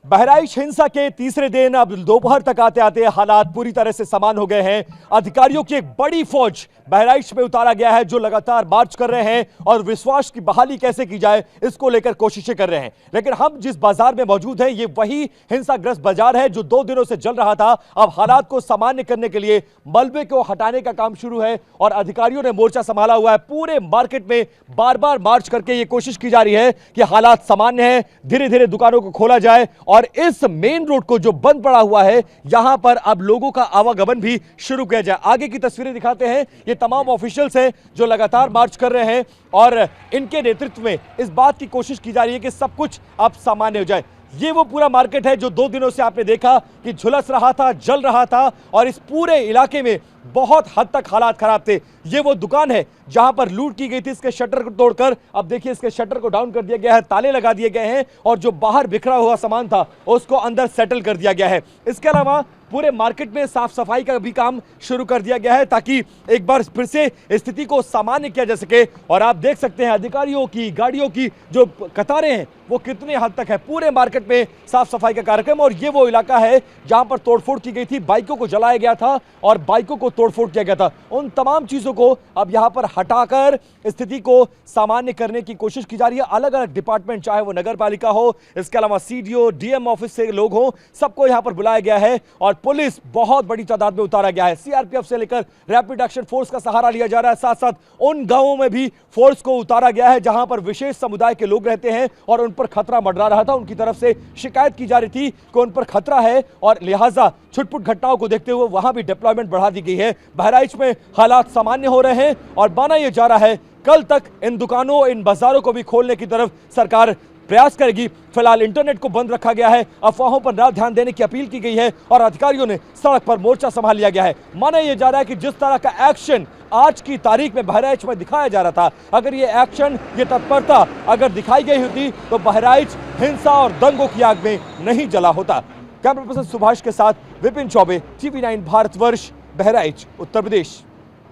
बहराइच हिंसा के तीसरे दिन अब दोपहर तक आते आते हालात पूरी तरह से समान हो गए हैं। अधिकारियों की एक बड़ी फौज बहराइच में उतारा गया है जो लगातार मार्च कर रहे हैं और विश्वास की बहाली कैसे की जाए इसको लेकर कोशिशें कर रहे हैं। लेकिन हम जिस बाजार में मौजूद हैं ये वही हिंसाग्रस्त बाजार है जो 2 दिनों से जल रहा था। अब हालात को सामान्य करने के लिए मलबे को हटाने का काम शुरू है और अधिकारियों ने मोर्चा संभाला हुआ है। पूरे मार्केट में बार बार मार्च करके ये कोशिश की जा रही है कि हालात सामान्य है, धीरे धीरे दुकानों को खोला जाए और इस मेन रोड को जो बंद पड़ा हुआ है यहां पर अब लोगों का आवागमन भी शुरू किया जाए। आगे की तस्वीरें दिखाते हैं। ये तमाम ऑफिशियल्स हैं जो लगातार मार्च कर रहे हैं और इनके नेतृत्व में इस बात की कोशिश की जा रही है कि सब कुछ अब सामान्य हो जाए। ये वो पूरा मार्केट है जो 2 दिनों से आपने देखा कि झुलस रहा था, जल रहा था और इस पूरे इलाके में बहुत हद तक हालात खराब थे। ये वो दुकान है जहां पर लूट की गई थी। इसके शटर को तोड़कर अब देखिए इसके शटर को डाउन कर दिया गया है, ताले लगा दिए गए हैं और जो बाहर बिखरा हुआ सामान था उसको अंदर सेटल कर दिया गया है। इसके अलावा पूरे मार्केट में साफ सफाई का भी काम शुरू कर दिया गया है ताकि एक बार फिर से स्थिति को सामान्य किया जा सके। और आप देख सकते हैं अधिकारियों की गाड़ियों की जो कतारें हैं वो कितने हद तक है। पूरे मार्केट में साफ सफाई का कार्यक्रम और ये वो इलाका है जहां पर तोड़फोड़ की गई थी, बाइकों को जलाया गया था और बाइकों को तोड़फोड़ किया गया था। उन तमाम चीजों को अब यहां पर हटाकर स्थिति को सामान्य करने की कोशिश की जा रही है। अलग अलग डिपार्टमेंट, चाहे वो नगर पालिका हो, इसके अलावा सीडीओ, डीएम ऑफिस से लोग हो, सबको यहां पर बुलाया गया है और पुलिस बहुत बड़ी तादाद में उतारा गया है। सीआरपीएफ से लेकर रैपिड एक्शन फोर्स का सहारा लिया जा रहा है। साथ साथ उन गांवों में भी फोर्स को उतारा गया है जहां पर विशेष समुदाय के लोग रहते हैं और उन पर खतरा मंडरा रहा था। उनकी तरफ से शिकायत की जा रही थी कि उन पर खतरा है और लिहाजा छुटपुट घटनाओं को देखते हुए वहां भी डिप्लॉयमेंट बढ़ा दी गई है। बहराइच में हालात सामान्य हो रहे हैं और माना यह जा रहा है कल तक इन दुकानों, इन बाजारों को भी खोलने की तरफ सरकार प्रयास करेगी। फिलहाल इंटरनेट को बंद रखा गया है, अफवाहों पर ना ध्यान देने की अपील की गई है और अधिकारियों ने सड़क पर मोर्चा संभाल लिया गया है। माना यह जा रहा है कि जिस तरह का एक्शन आज की तारीख में बहराइच में दिखाया जा रहा था, अगर ये एक्शन, ये तत्परता अगर दिखाई गई होती तो बहराइच हिंसा और दंगों की आग में नहीं जला होता। कैमरा पर्सन सुभाष के साथ विपिन चौबे, TV9 भारतवर्ष, बहराइच, उत्तर प्रदेश।